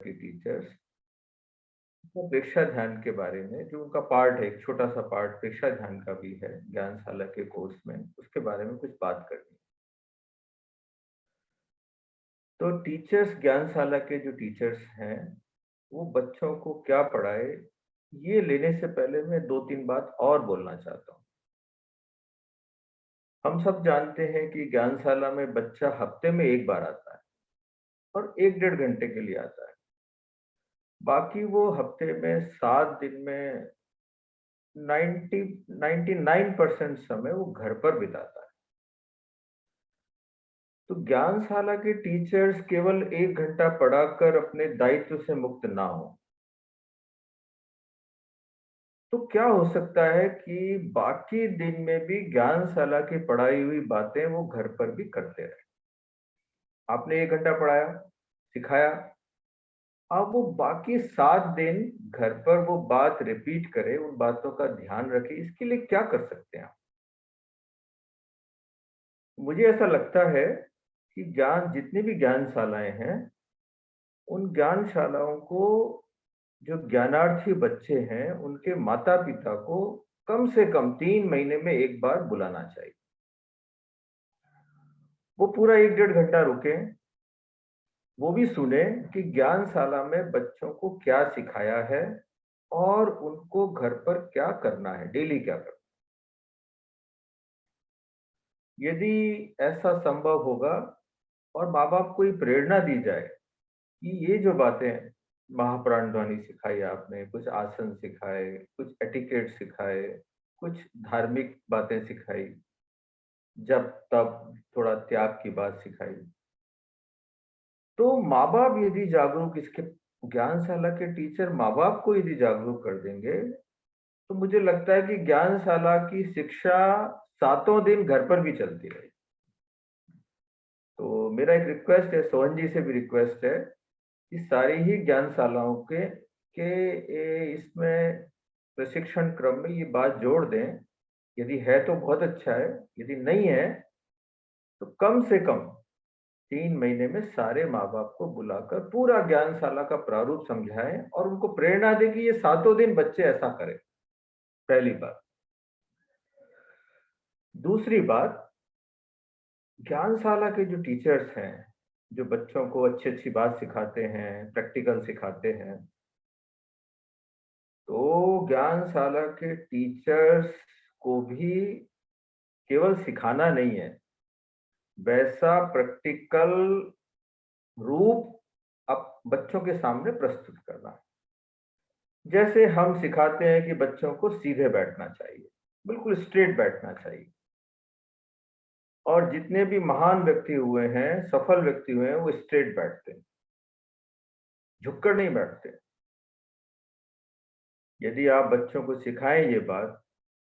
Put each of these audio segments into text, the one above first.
के टीचर्स प्रेक्षा ध्यान के बारे में, जो उनका पार्ट है, एक छोटा सा पार्ट प्रेक्षा ध्यान का भी है ज्ञानशाला के कोर्स में, उसके बारे में कुछ बात करनी है। तो टीचर्स, ज्ञानशाला के जो टीचर्स हैं, वो बच्चों को क्या पढ़ाए, ये लेने से पहले मैं 2-3 बात और बोलना चाहता हूँ। हम सब जानते हैं कि ज्ञानशाला में बच्चा हफ्ते में 1 बार आता है और 1 डेढ़ घंटे के लिए आता है। बाकी वो हफ्ते में 7 दिन में 90 99% समय वो घर पर बिताता है। तो ज्ञानशाला के टीचर्स केवल 1 घंटा पढ़ाकर अपने दायित्व से मुक्त ना हो, तो क्या हो सकता है कि बाकी दिन में भी ज्ञानशाला की पढ़ाई हुई बातें वो घर पर भी करते रहे। आपने 1 घंटा पढ़ाया, सिखाया, अब वो बाकी 7 दिन घर पर वो बात रिपीट करे, उन बातों का ध्यान रखे, इसके लिए क्या कर सकते हैं आप? मुझे ऐसा लगता है कि जितनी भी ज्ञानशालाएं हैं, उन ज्ञानशालाओं को जो ज्ञानार्थी बच्चे हैं, उनके माता-पिता को कम से कम 3 महीने में 1 बार बुलाना चाहिए। वो पूरा 1 डेढ़ घंटा रुकें, वो भी सुने कि ज्ञानशाला में बच्चों को क्या सिखाया है और उनको घर पर क्या करना है, डेली क्या करना है। यदि ऐसा संभव होगा और माँ-बाप को ये प्रेरणा दी जाए कि ये जो बातें महाप्राण ध्वनि सिखाई आपने, कुछ आसन सिखाए, कुछ एटिकेट सिखाए, कुछ धार्मिक बातें सिखाई, जब तब थोड़ा त्याग की बात सिखाई। तो माँ-बाप यदि जागरूक, इसके ज्ञानशाला के टीचर माँ-बाप को यदि जागरूक कर देंगे, तो मुझे लगता है कि ज्ञानशाला की शिक्षा सातों दिन घर पर भी चलती रहेगी। तो मेरा एक रिक्वेस्ट है, सोहन जी से भी रिक्वेस्ट है कि सारी ही ज्ञानशालाओं इसमें प्रशिक्षण क्रम में ये बात जोड़ दें। यदि है तो बहुत अच्छा है, यदि नहीं है तो कम से कम 3 महीने में सारे माँ-बाप को बुलाकर पूरा ज्ञानशाला का प्रारूप समझाएँ और उनको प्रेरणा दें कि ये सातों दिन बच्चे ऐसा करें, पहली बात। दूसरी बात, ज्ञानशाला के जो टीचर्स हैं, जो बच्चों को अच्छी-अच्छी बात सिखाते हैं, प्रैक्टिकल सिखाते हैं, तो ज्ञानशाला के टीचर्स को भी केवल सिखाना नहीं है, वैसा प्रैक्टिकल रूप बच्चों के सामने प्रस्तुत करना है। जैसे हम सिखाते हैं कि बच्चों को सीधे बैठना चाहिए, बिल्कुल स्ट्रेट बैठना चाहिए। और जितने भी महान व्यक्ति हुए हैं, सफल व्यक्ति हुए हैं, वो स्ट्रेट बैठते हैं, झुककर नहीं बैठते। यदि आप बच्चों को सिखाएं ये बात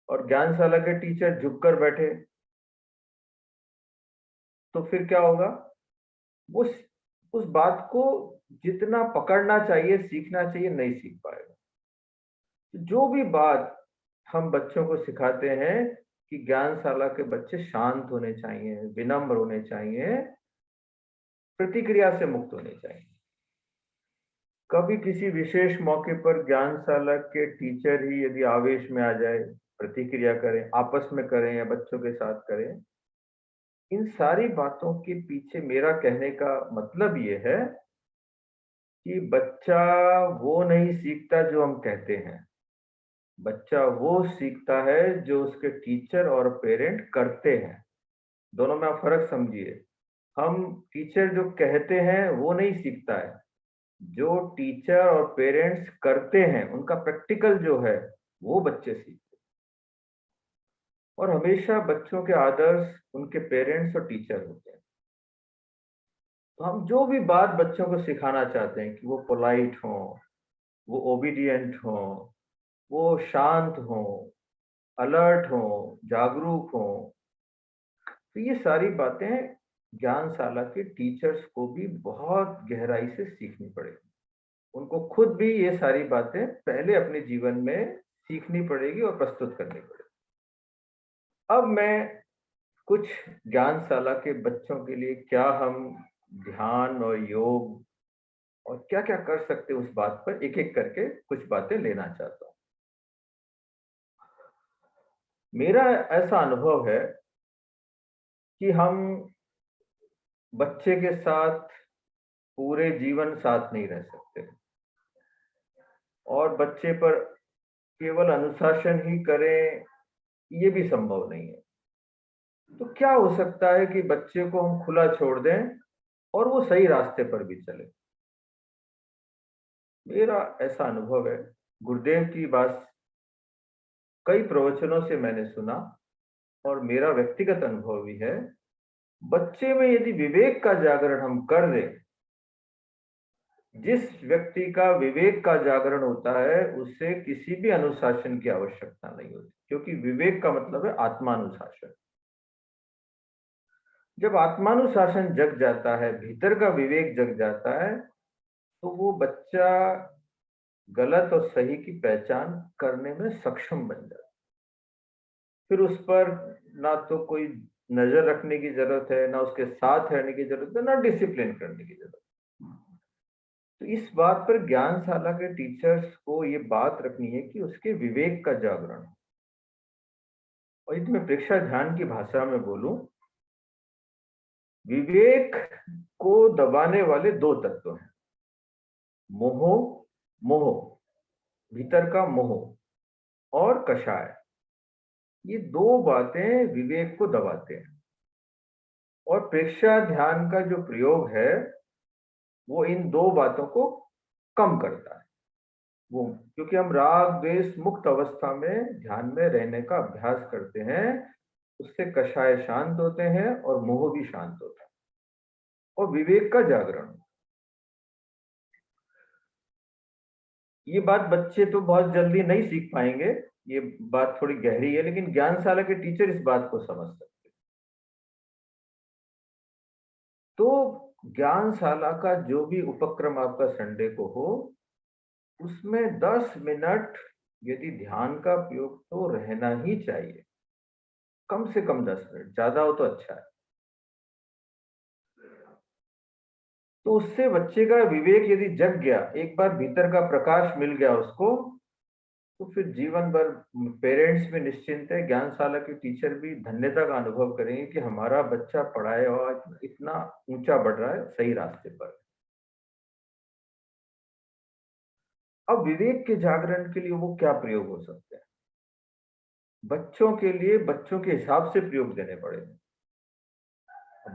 और ज्ञानशाला के टीचर झुककर बैठे, तो फिर क्या होगा? वो उस बात को जितना पकड़ना चाहिए, सीखना चाहिए, नहीं सीख पाएगा। जो भी बात हम बच्चों को सिखाते हैं कि ज्ञानशाला के बच्चे शांत होने चाहिए, विनम्र होने चाहिए, प्रतिक्रिया से मुक्त होने चाहिए। कभी किसी विशेष मौके पर ज्ञानशाला के टीचर ही यदि आवेश में आ जाए, प्रतिक्रिया करें, आपस में करें या बच्चों के साथ करें, इन सारी बातों के पीछे मेरा कहने का मतलब ये है कि बच्चा वो नहीं सीखता जो हम कहते हैं। बच्चा वो सीखता है जो उसके टीचर और पेरेंट करते हैं। दोनों में आप फ़र्क समझिए। हम टीचर जो कहते हैं वो नहीं सीखता है। जो टीचर और पेरेंट्स करते हैं, उनका प्रैक्टिकल जो है, वो बच्चे सीखते हैं। और हमेशा बच्चों के आदर्श उनके पेरेंट्स और टीचर होते हैं। तो हम जो भी बात बच्चों को सिखाना चाहते हैं कि वो पोलाइट हों, वो ओबीडिएंट हों, वो शांत हों, अलर्ट हों, जागरूक हों, तो ये सारी बातें ज्ञानशाला के टीचर्स को भी बहुत गहराई से सीखनी पड़ेगी। उनको खुद भी ये सारी बातें पहले अपने जीवन में सीखनी पड़ेगी और प्रस्तुत करनी पड़ेगी। अब मैं कुछ ज्ञानशाला के बच्चों के लिए क्या हम ध्यान और योग और क्या क्या कर सकते हैं उस बात पर एक एक करके कुछ बातें लेना चाहता हूं। मेरा ऐसा अनुभव है कि हम बच्चे के साथ पूरे जीवन साथ नहीं रह सकते और बच्चे पर केवल अनुशासन ही करें ये भी संभव नहीं है। तो क्या हो सकता है कि बच्चे को हम खुला छोड़ दें और वो सही रास्ते पर भी चले। मेरा ऐसा अनुभव है, गुरुदेव की बात कई प्रवचनों से मैंने सुना और मेरा व्यक्तिगत अनुभव भी है। बच्चे में यदि विवेक का जागरण हम कर दें, जिस व्यक्ति का विवेक का जागरण होता है उसे किसी भी अनुशासन की आवश्यकता नहीं होती, क्योंकि विवेक का मतलब है आत्मानुशासन। जब आत्मानुशासन जग जाता है, भीतर का विवेक जग जाता है, तो वो बच्चा गलत और सही की पहचान करने में सक्षम बन जाता है। फिर उस पर ना तो कोई नजर रखने की जरूरत है, ना उसके साथ रहने की जरूरत है, ना डिसिप्लिन करने की जरूरत है। तो इस बात पर ज्ञानशाला के टीचर्स को ये बात रखनी है कि उसके विवेक का जागरण हो। और यदि मैं प्रेक्षा ध्यान की भाषा में बोलूं, विवेक को दबाने वाले दो तत्व हैं, मोह, मोह, भीतर का मोह, और कषाय। ये दो बातें विवेक को दबाते हैं। और प्रेक्षा ध्यान का जो प्रयोग है वो इन दो बातों को कम करता है। वो क्योंकि हम राग द्वेष मुक्त अवस्था में ध्यान में रहने का अभ्यास करते हैं, उससे कषाय शांत होते हैं और मोह भी शांत होता है और विवेक का जागरण। ये बात बच्चे तो बहुत जल्दी नहीं सीख पाएंगे, ये बात थोड़ी गहरी है, लेकिन ज्ञानशाला के टीचर इस बात को समझ सकते हैं। तो ज्ञानशाला का जो भी उपक्रम आपका संडे को हो, उसमें 10 मिनट यदि ध्यान का प्रयोग तो रहना ही चाहिए, कम से कम 10 मिनट, ज्यादा हो तो अच्छा है। तो उससे बच्चे का विवेक यदि जग गया, एक बार भीतर का प्रकाश मिल गया उसको, तो फिर जीवन भर पेरेंट्स भी निश्चिंत है, ज्ञानशाला के टीचर भी धन्यता का अनुभव करेंगे कि हमारा बच्चा पढ़ाए और इतना ऊंचा बढ़ रहा है, सही रास्ते पर। अब विवेक के जागरण के लिए वो क्या प्रयोग हो सकते हैं? बच्चों के लिए बच्चों के हिसाब से प्रयोग देने पड़ेंगे।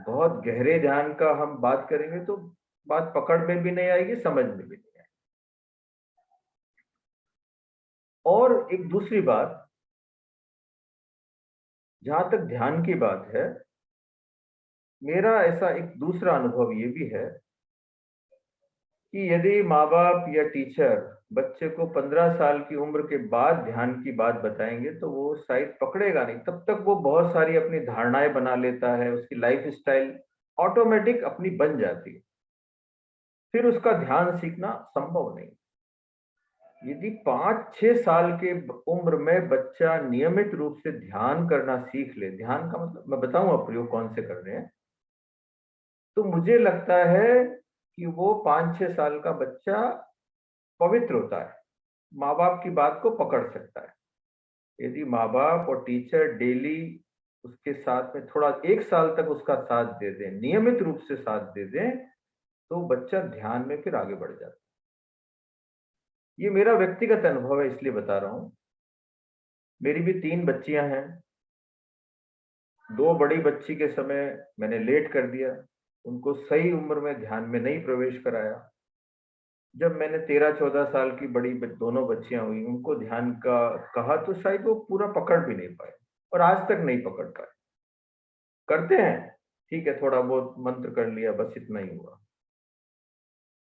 बहुत गहरे ध्यान का हम बात करेंगे तो बात पकड़ में भी नहीं आएगी, समझ में भी नहीं आएगी। और एक दूसरी बात, जहां तक ध्यान की बात है, मेरा ऐसा एक दूसरा अनुभव ये भी है कि यदि माँ बाप या टीचर बच्चे को 15 साल की उम्र के बाद ध्यान की बात बताएंगे तो वो शायद पकड़ेगा नहीं, तब तक वो बहुत सारी अपनी धारणाएं बना लेता है, उसकी लाइफ स्टाइल ऑटोमेटिक अपनी बन जाती है, फिर उसका ध्यान सीखना संभव नहीं। यदि 5-6 साल के उम्र में बच्चा नियमित रूप से ध्यान करना सीख ले, ध्यान का मतलब मैं बताऊं आप प्रयोग कौन से कर रहे हैं, तो मुझे लगता है कि वो 5-6 साल का बच्चा पवित्र होता है, माँ बाप की बात को पकड़ सकता है। यदि माँ बाप और टीचर डेली उसके साथ में थोड़ा 1 साल तक उसका साथ दे दें, नियमित रूप से साथ दे दें, तो बच्चा ध्यान में फिर आगे बढ़ जाता है। ये मेरा व्यक्तिगत अनुभव है, इसलिए बता रहा हूं। मेरी भी 3 बच्चियां हैं। 2 बड़ी बच्ची के समय मैंने लेट कर दिया, उनको सही उम्र में ध्यान में नहीं प्रवेश कराया। जब मैंने 13-14 साल की दोनों बच्चियां हुई, उनको ध्यान का कहा तो शायद वो पूरा पकड़ भी नहीं पाए और आज तक नहीं पकड़ पाए। करते हैं, ठीक है, थोड़ा बहुत मंत्र कर लिया, बस इतना ही हुआ।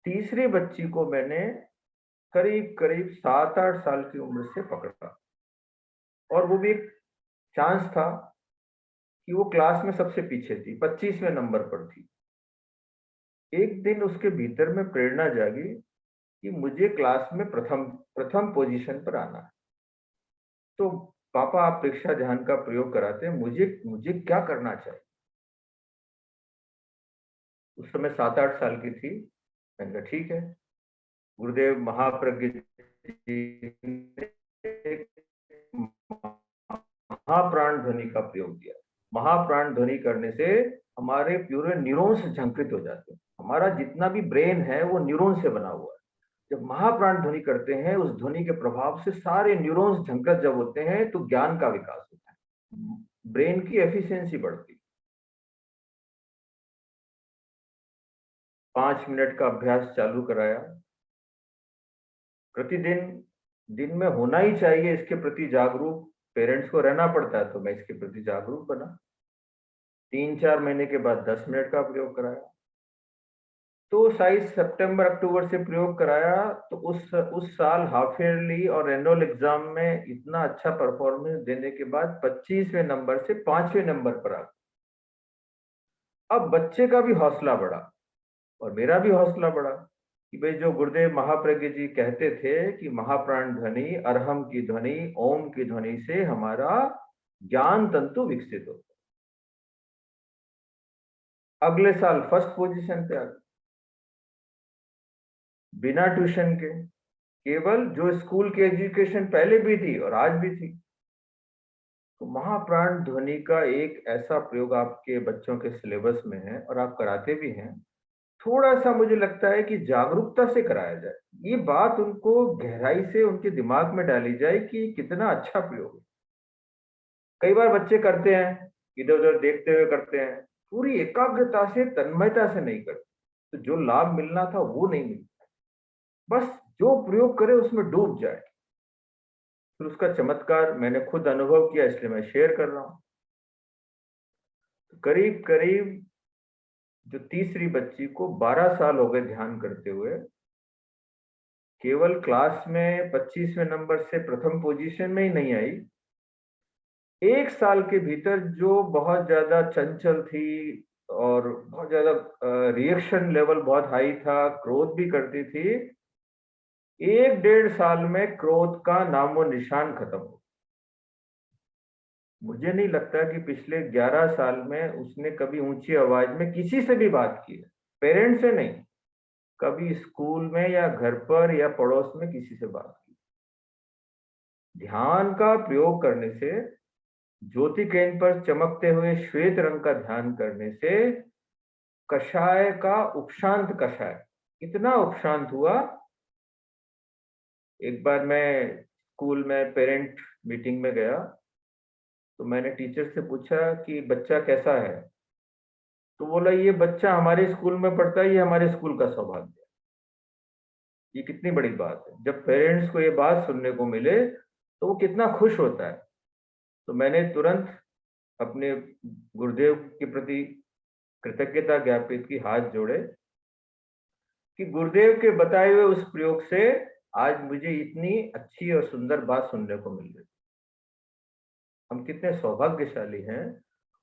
तीसरी बच्ची को मैंने करीब करीब 7-8 साल की उम्र से पकड़ा, और वो भी एक चांस था कि वो क्लास में सबसे पीछे थी, 25वें नंबर पर थी। एक दिन उसके भीतर में प्रेरणा जागी कि मुझे क्लास में प्रथम प्रथम पोजीशन पर आना है। तो पापा आप प्रेक्षा ध्यान का प्रयोग कराते हैं, मुझे मुझे क्या करना चाहिए? उस समय 7-8 साल की थी। मैंने कहा ठीक है। गुरुदेव महाप्रज्ञ जी ने महाप्राण ध्वनि का प्रयोग किया। महाप्राण ध्वनि करने से हमारे पूरे न्यूरॉन्स झंकृत हो जाते हैं। हमारा जितना भी ब्रेन है वो न्यूरॉन से बना हुआ है। जब महाप्राण ध्वनि करते हैं, उस ध्वनि के प्रभाव से सारे न्यूरॉन्स झंकृत जब होते हैं तो ज्ञान का विकास होता है, ब्रेन की एफिशिएंसी बढ़ती है। 5 मिनट का अभ्यास चालू कराया। प्रतिदिन दिन में होना ही चाहिए, इसके प्रति जागरूक पेरेंट्स को रहना पड़ता है, तो मैं इसके प्रति जागरूक बना। 3-4 महीने के बाद 10 मिनट का प्रयोग कराया। तो शायद सितंबर अक्टूबर से प्रयोग कराया, तो उस साल हाफ ईयरली और एनुअल एग्जाम में इतना अच्छा परफॉर्मेंस देने के बाद 25वें नंबर से 5वें नंबर पर आ गया। अब बच्चे का भी हौसला बढ़ा और मेरा भी हौसला बढ़ा कि भाई जो गुरुदेव महाप्रज्ञ जी कहते थे कि महाप्राण ध्वनि, अरहम की ध्वनि, ओम की ध्वनि से हमारा ज्ञान तंतु विकसित होता है। अगले साल फर्स्ट पोजीशन पे आ गए, बिना ट्यूशन के, केवल जो स्कूल की एजुकेशन पहले भी थी और आज भी थी। तो महाप्राण ध्वनि का एक ऐसा प्रयोग आपके बच्चों के सिलेबस में है और आप कराते भी हैं। थोड़ा-सा मुझे लगता है कि जागरूकता से कराया जाए। ये बात उनको गहराई से उनके दिमाग में डाली जाए कि कितना अच्छा प्रयोग है। कई बार बच्चे करते हैं, इधर-उधर देखते हुए करते हैं, पूरी एकाग्रता से, तन्मयता से नहीं करते, तो जो लाभ मिलना था वो नहीं मिलता। बस जो प्रयोग करे उसमें डूब जाए। फिर उसका चमत्कार मैंने खुद अनुभव किया, इसलिए मैं शेयर कर रहा हूँ। करीब-करीब जो तीसरी बच्ची को 12 साल हो गए ध्यान करते हुए, केवल क्लास में 25वें नंबर से प्रथम पोजीशन में ही नहीं आई। 1 साल के भीतर जो बहुत ज़्यादा चंचल थी और बहुत ज़्यादा रिएक्शन लेवल बहुत हाई था, क्रोध भी करती थी, 1 डेढ़ साल में क्रोध का नामो-निशान खत्म हो। मुझे नहीं लगता कि पिछले 11 साल में उसने कभी ऊँची आवाज़ में किसी से भी बात की है, पेरेंट्स से नहीं, कभी स्कूल में या घर पर या पड़ोस में किसी से बात की। ध्यान का प्रयोग करने से, ज्योति केंद्र पर चमकते हुए श्वेत रंग का ध्यान करने से कषाय का उपशांत कषाय इतना उपशांत हुआ। एक बार मैं स्कूल में पेरेंट मीटिंग में गया, तो मैंने टीचर से पूछा कि बच्चा कैसा है? तो बोला ये बच्चा हमारे स्कूल में पढ़ता है, ये हमारे स्कूल का सौभाग्य है। ये कितनी बड़ी बात है। जब पेरेंट्स को ये बात सुनने को मिले, तो वो कितना खुश होता है। तो मैंने तुरंत अपने गुरुदेव के प्रति कृतज्ञता ज्ञापित की, हाथ जोड़े कि गुरुदेव के बताए हुए उस प्रयोग से आज मुझे इतनी अच्छी और सुंदर बात सुनने को मिल रही। हम कितने सौभाग्यशाली हैं।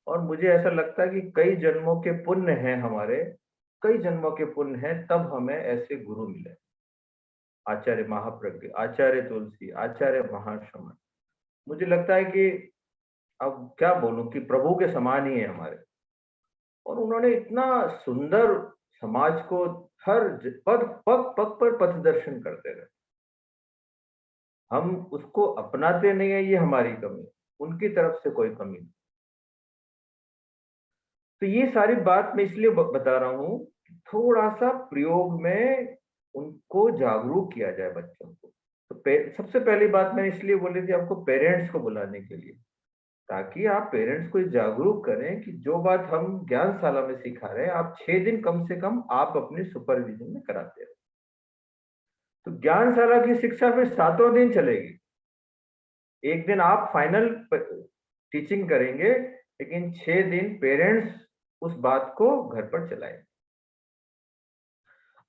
और मुझे ऐसा लगता है कि कई जन्मों के पुण्य हैं हमारे, कई जन्मों के पुण्य हैं, तब हमें ऐसे गुरु मिले। आचार्य महाप्रज्ञ, आचार्य तुलसी, आचार्य महाश्रमण। मुझे लगता है कि अब क्या बोलूं कि प्रभु के समान ही है हमारे। और उन्होंने इतना सुंदर समाज को हर पग पग पग पर पथ दर्शन करते रहे। हम उसको अपनाते नहीं है, ये हमारी कमी है, उनकी तरफ से कोई कमी नहीं। तो ये सारी बात मैं इसलिए बता रहा हूँ कि थोड़ा सा प्रयोग में उनको जागरूक किया जाए बच्चों को। तो सबसे पहली बात मैंने इसलिए बोली थी आपको पेरेंट्स को बुलाने के लिए, ताकि आप पेरेंट्स को जागरूक करें कि जो बात हम ज्ञानशाला में सिखा रहे हैं, आप 6 दिन कम से कम आप अपने सुपरविजन में कराते रहे। तो ज्ञानशाला की शिक्षा फिर 7 दिन चलेगी। एक दिन आप फाइनल टीचिंग करेंगे, लेकिन 6 दिन पेरेंट्स उस बात को घर पर चलाएंगे।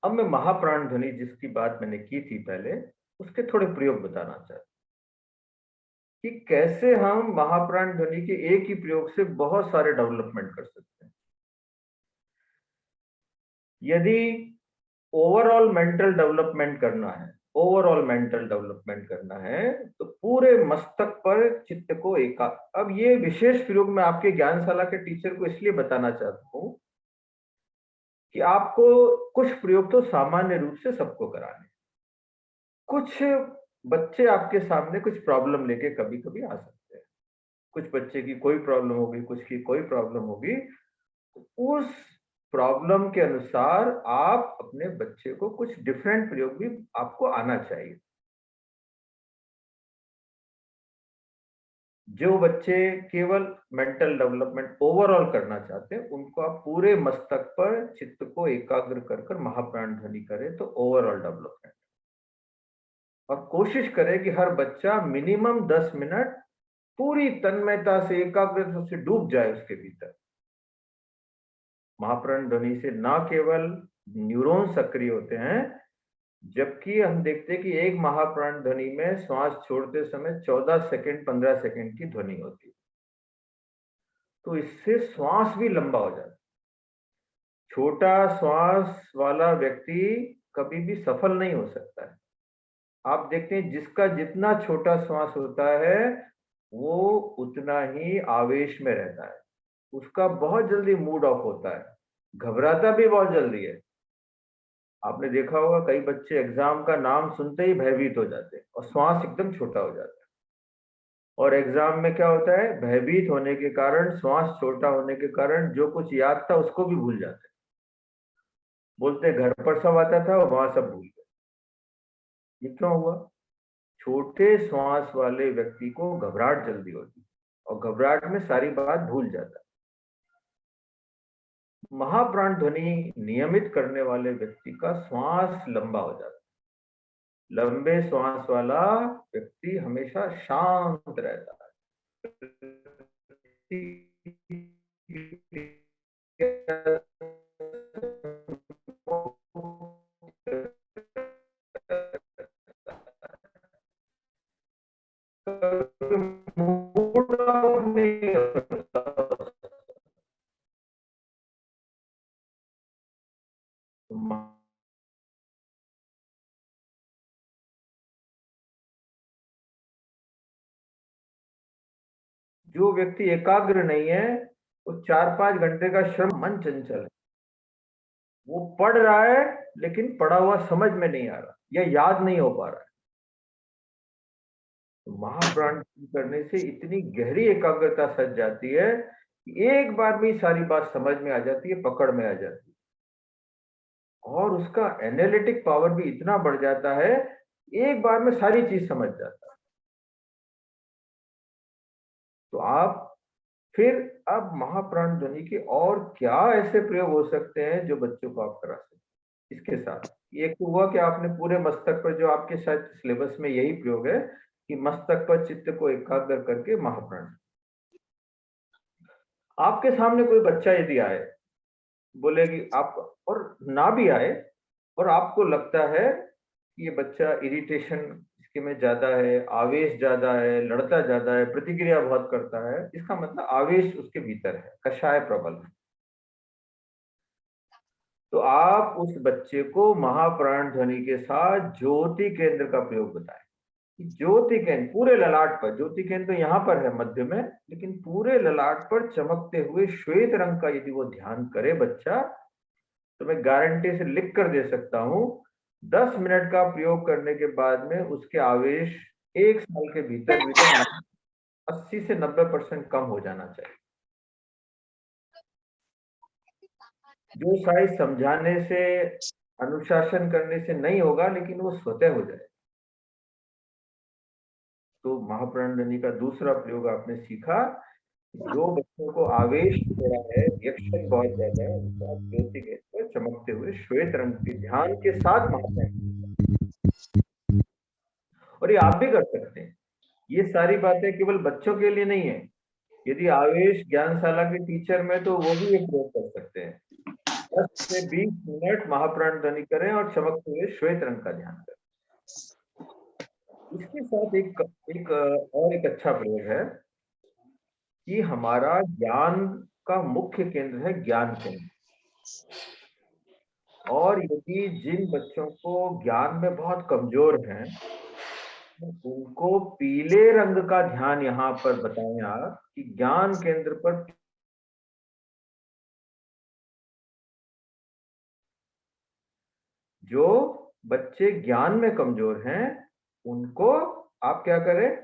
अब मैं महाप्राण ध्वनि जिसकी बात मैंने की थी पहले, उसके थोड़े प्रयोग बताना चाहता हूं कि कैसे हम महाप्राण ध्वनि के एक ही प्रयोग से बहुत सारे डेवलपमेंट कर सकते हैं। यदि ओवरऑल मेंटल डेवलपमेंट करना है, ओवरऑल मेंटल डेवलपमेंट करना है, तो पूरे मस्तक पर चित्त को अब ये विशेष प्रयोग मैं आपके ज्ञानशाला के टीचर को इसलिए बताना चाहता हूं कि आपको कुछ प्रयोग तो सामान्य रूप से सबको कराने, कुछ बच्चे आपके सामने कुछ प्रॉब्लम लेके कभी-कभी आ सकते हैं। कुछ बच्चे की कोई प्रॉब्लम होगी, कुछ की कोई प्रॉब्लम होगी। उस प्रॉब्लम के अनुसार आप अपने बच्चे को कुछ डिफरेंट प्रयोग भी आपको आना चाहिए। जो बच्चे केवल मेंटल डेवलपमेंट ओवरऑल करना चाहते हैं, उनको आप पूरे मस्तक पर चित्त को एकाग्र कर महाप्राण ध्वनि करें तो ओवरऑल डेवलपमेंट। और कोशिश करें कि हर बच्चा मिनिमम 10 मिनट पूरी तन्मयता से, एकाग्रता से डूब जाए उसके भीतर। महाप्राण ध्वनि से ना केवल न्यूरॉन सक्रिय होते हैं, जबकि हम देखते हैं कि एक महाप्राण ध्वनि में श्वास छोड़ते समय 14 सेकंड 15 सेकंड की ध्वनि होती है। तो इससे श्वास भी लंबा हो जाता है। छोटा श्वास वाला व्यक्ति कभी भी सफल नहीं हो सकता है। आप देखते हैं जिसका जितना छोटा श्वास होता है, वो उतना ही आवेश में रहता है। उसका बहुत जल्दी मूड ऑफ होता है, घबराता भी बहुत जल्दी है। आपने देखा होगा कई बच्चे एग्जाम का नाम सुनते ही भयभीत हो जाते हैं और श्वास एकदम छोटा हो जाता है। और एग्जाम में क्या होता है, भयभीत होने के कारण, श्वास छोटा होने के कारण जो कुछ याद था उसको भी भूल जाते हैं। बोलते घर पर सब आता था और वहां सब भूल गए। ये क्यों हुआ? छोटे श्वास वाले व्यक्ति को घबराहट जल्दी होती है और घबराहट में सारी बात भूल जाता है। महाप्राण ध्वनि नियमित करने वाले व्यक्ति का श्वास लंबा हो जाता है। लंबे श्वास वाला व्यक्ति हमेशा शांत रहता है। मूड ऑफ नहीं होता। जो व्यक्ति एकाग्र नहीं है, वो 4-5 घंटे का श्रम, मन चंचल है। वो पढ़ रहा है लेकिन पढ़ा हुआ समझ में नहीं आ रहा या याद नहीं हो पा रहा है। तो महाप्राण करने से इतनी गहरी एकाग्रता सज जाती है कि एक बार में ही सारी बात समझ में आ जाती है, पकड़ में आ जाती है। और उसका एनालिटिक पावर भी इतना बढ़ जाता है, एक बार में सारी चीज समझ जाता है। तो आप फिर अब महाप्राण ध्वनि के और क्या ऐसे प्रयोग हो सकते हैं जो बच्चों को आप करा सकते हैं इसके साथ? एक तो हुआ कि आपने पूरे मस्तक पर, जो आपके शायद सिलेबस में यही प्रयोग है कि मस्तक पर चित्त को एकाग्र करके महाप्राण। आपके सामने कोई बच्चा यदि आए, बोले कि आप, और ना भी आए, और आपको लगता है कि ये बच्चा इरिटेशन इसके में ज्यादा है, आवेश ज्यादा है, लड़ता ज्यादा है, प्रतिक्रिया बहुत करता है, इसका मतलब आवेश उसके भीतर है, कषाय प्रबल है। तो आप उस बच्चे को महाप्राण ध्वनि के साथ ज्योति केंद्र का प्रयोग बताएं। ज्योति केंद्र पूरे ललाट पर, ज्योति केंद्र तो यहाँ पर है मध्य में, लेकिन पूरे ललाट पर चमकते हुए श्वेत रंग का यदि वो ध्यान करे बच्चा, तो मैं गारंटी से लिख कर दे सकता हूँ 10 मिनट का प्रयोग करने के बाद में उसके आवेश 1 साल के भीतर भीतर 80 से 90% कम हो जाना चाहिए। जो शायद समझाने से, अनुशासन करने से नहीं होगा, लेकिन वो स्वतः हो जाए। तो महाप्राण ध्वनि का दूसरा प्रयोग आपने सीखा। जो बच्चों को आवेश थोड़ा है, रिएक्शन बहुत ज्यादा है, उसको आप ज्योति के चमकते हुए श्वेत रंग के ध्यान के साथ महाप्राण, और ये आप भी कर सकते हैं। ये सारी बातें केवल बच्चों के लिए नहीं है। यदि आवेश ज्ञानशाला के टीचर में, तो वो भी ये प्रयोग कर सकते हैं। 10 से 20 मिनट महाप्राण ध्वनि करें और चमकते हुए श्वेत रंग का ध्यान करें। इसके साथ और एक अच्छा प्रयोग है कि हमारा ज्ञान का मुख्य केंद्र है ज्ञान केंद्र। और यदि जिन बच्चों को ज्ञान में बहुत कमजोर हैं, उनको पीले रंग का ध्यान यहाँ पर बताएं आप कि ज्ञान केंद्र पर जो बच्चे ज्ञान में कमजोर हैं, उनको आप क्या करें,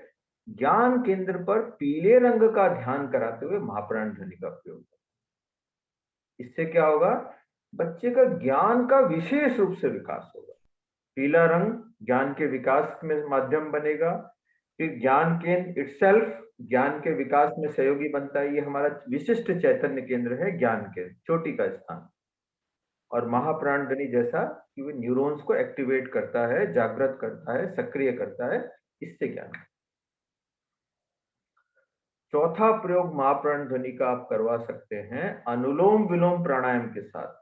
ज्ञान केंद्र पर पीले रंग का ध्यान कराते हुए महाप्राण ध्वनि का प्रयोग करें। इससे क्या होगा, बच्चे का ज्ञान का विशेष रूप से विकास होगा। पीला रंग ज्ञान के विकास में माध्यम बनेगा। फिर ज्ञान केंद्र इटसेल्फ ज्ञान के विकास में सहयोगी बनता है। ये हमारा विशिष्ट चैतन्य केंद्र है, ज्ञान केंद्र, चोटी का स्थान। और महाप्राण ध्वनि जैसा कि वो न्यूरॉन्स को एक्टिवेट करता है, जागृत करता है, सक्रिय करता है, इससे ज्ञान। चौथा प्रयोग महाप्राण ध्वनि का आप करवा सकते हैं अनुलोम विलोम प्राणायाम के साथ।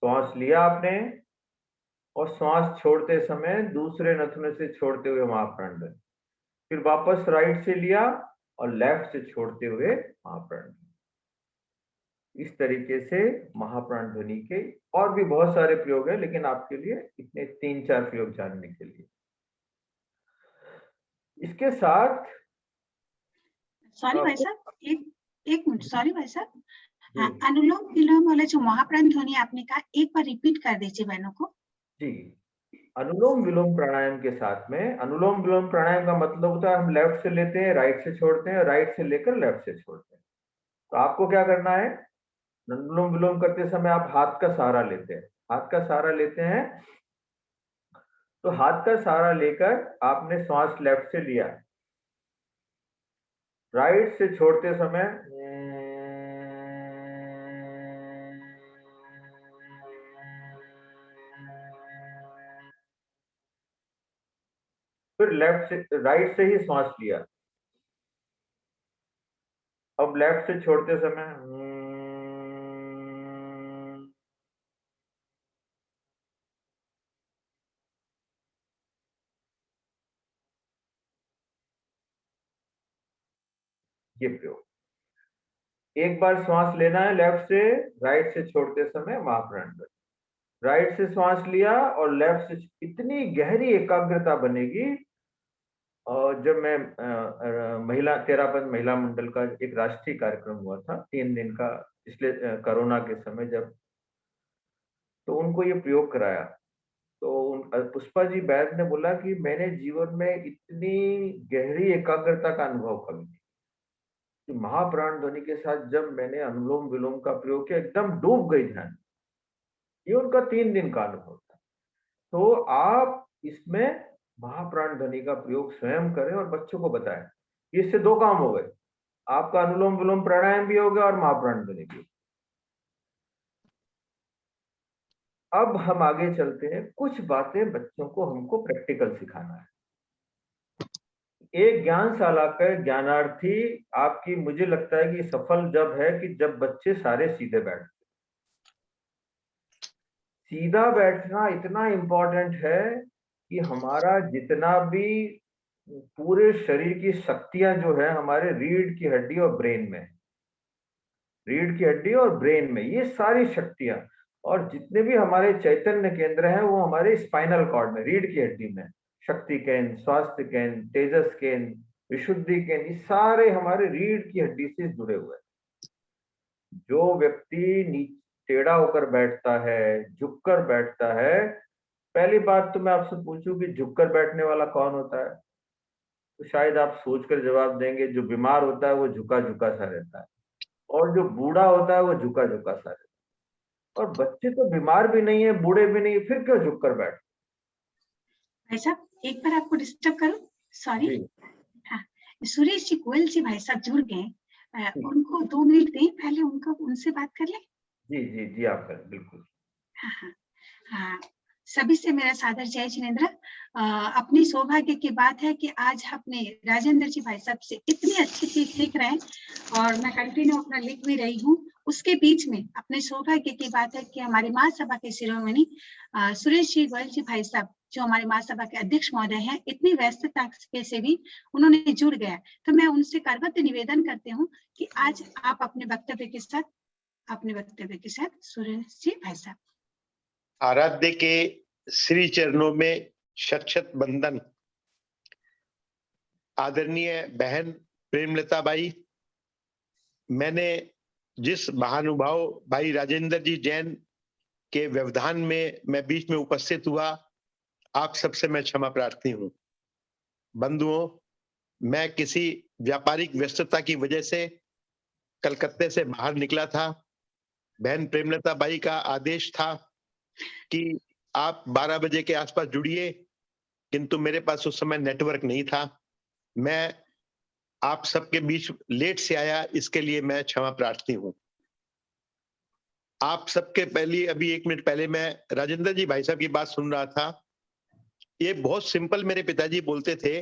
श्वास लिया आपने और श्वास छोड़ते समय दूसरे नथुने से छोड़ते हुए महाप्राण ध्वनि, फिर वापस राइट से लिया और लेफ्ट से छोड़ते हुए महाप्राण ध्वनि। इस तरीके से महाप्राण ध्वनि के और भी बहुत सारे प्रयोग है, लेकिन आपके लिए इतने 3-4 प्रयोग जानने के लिए। इसके साथ सॉरी भाई साहब, एक मिनट, सॉरी भाई साहब, जी अनुलोम विलोम वाला जो महाप्राण ध्वनि आपने कहा, एक बार रिपीट कर दीजिए बहनों को। जी, अनुलोम विलोम प्राणायाम के साथ में, अनुलोम विलोम प्राणायाम का मतलब होता है हम लेफ्ट से लेते हैं, राइट से छोड़ते हैं, राइट से लेकर लेफ्ट से छोड़ते हैं। तो आपको क्या करना है, अनुलोम विलोम करते समय आप हाथ का सहारा लेते हैं, हाथ का सहारा लेते हैं। तो हाथ का सहारा लेकर आपने श्वास लेफ्ट से लिया, राइट से छोड़ते समय फिर लेफ्ट से राइट से ही श्वास लिया। अब लेफ्ट से छोड़ते समय ये प्रयोग। एक बार श्वास लेना है लेफ्ट से, राइट से छोड़ते समय महाप्राण ध्वनि। राइट से श्वास लिया और लेफ्ट से, इतनी गहरी एकाग्रता बनेगी। और जब मैं महिला तेरापंथ महिला मंडल का एक राष्ट्रीय कार्यक्रम हुआ था 3 दिन का पिछले कोरोना के समय, जब तो उनको ये प्रयोग कराया, तो पुष्पा जी बैद ने बोला कि मैंने जीवन में इतनी गहरी एकाग्रता का अनुभव कभी नहीं कि महाप्राण ध्वनि के साथ जब मैंने अनुलोम विलोम का प्रयोग किया, एकदम डूब गई ध्यान। ये उनका 3 दिन का अनुभव था। तो आप इसमें महाप्राण ध्वनि का प्रयोग स्वयं करें और बच्चों को बताएं। इससे 2 काम हो गए, आपका अनुलोम विलोम प्राणायाम भी हो गया और महाप्राण ध्वनि भी। अब हम आगे चलते हैं, कुछ बातें बच्चों को हमको प्रैक्टिकल सिखाना है। एक ज्ञानशाला का ज्ञानार्थी आपकी, मुझे लगता है कि सफल जब है कि जब बच्चे सारे सीधे बैठते। सीधा बैठना इतना इंपॉर्टेंट है कि हमारा जितना भी पूरे शरीर की शक्तियां जो है हमारे रीढ़ की हड्डी और ब्रेन में, रीढ़ की हड्डी और ब्रेन में, ये सारी शक्तियां और जितने भी हमारे चैतन्य केंद्र हैं वो हमारे स्पाइनल कॉर्ड में, रीढ़ की हड्डी में, शक्ति केंद्र, स्वास्थ्य केंद्र, तेजस केंद्र, विशुद्धि केंद्र, ये सारे हमारे रीढ़ की हड्डी से जुड़े हुए हैं। जो व्यक्ति टेढ़ा होकर बैठता है, झुककर बैठता है, पहली बात तो मैं आपसे पूछूं कि झुककर बैठने वाला कौन होता है, तो शायद आप सोचकर जवाब देंगे जो बीमार होता है वो झुका झुका सा रहता है, और जो बूढ़ा होता है वो झुका झुका सा रहता है। और बच्चे तो बीमार भी नहीं है, बूढ़े भी नहीं है, फिर क्यों झुककर बैठ। भाई साहब, एक बार आपको डिस्टर्ब करूं, सॉरी। हाँ, सुरेश जी गोयल जी भाई साहब जुड़ गए, उनको 2 मिनट दें, पहले उनको उनसे बात कर ले। जी जी जी, आप करें, बिल्कुल। हाँ हाँ हाँ, सभी से मेरा सादर जय जिनेंद्र। अपनी सौभाग्य की बात है कि आज अपने राजेंद्र जी भाई साहब से इतनी अच्छी चीज सीख रहे हैं और मैं कंटिन्यू अपना लिख भी रही हूँ। उसके बीच में अपने सौभाग्य की बात है कि हमारी महासभा के शिरोमणि सुरेश जी गोयल जी भाई साहब, जो हमारे महासभा के अध्यक्ष महोदय हैं, इतनी व्यस्तता से भी उन्होंने जुड़ गया। तो मैं उनसे करवत निवेदन करती हूँ कि आज आप अपने वक्तव्य के साथ सुरेश जी भाई साहब। आराध्य के श्री चरणों में शत बंदन। आदरणीय बहन प्रेमलता बाई, मैंने जिस महानुभाव भाई राजेंद्र जी जैन के व्यवधान में मैं बीच में उपस्थित हुआ, आप सबसे मैं क्षमा प्रार्थी हूं। बंधुओं, मैं किसी व्यापारिक व्यस्तता की वजह से कलकत्ते से बाहर निकला था। बहन प्रेमलता बाई का आदेश था कि आप 12 बजे के आसपास जुड़िए, किंतु मेरे पास उस समय नेटवर्क नहीं था। मैं आप सबके बीच लेट से आया, इसके लिए मैं क्षमा प्रार्थी हूं। आप सबके पहले अभी 1 मिनट पहले मैं राजेंद्र जी भाई साहब की बात सुन रहा था। ये बहुत सिंपल मेरे पिताजी बोलते थे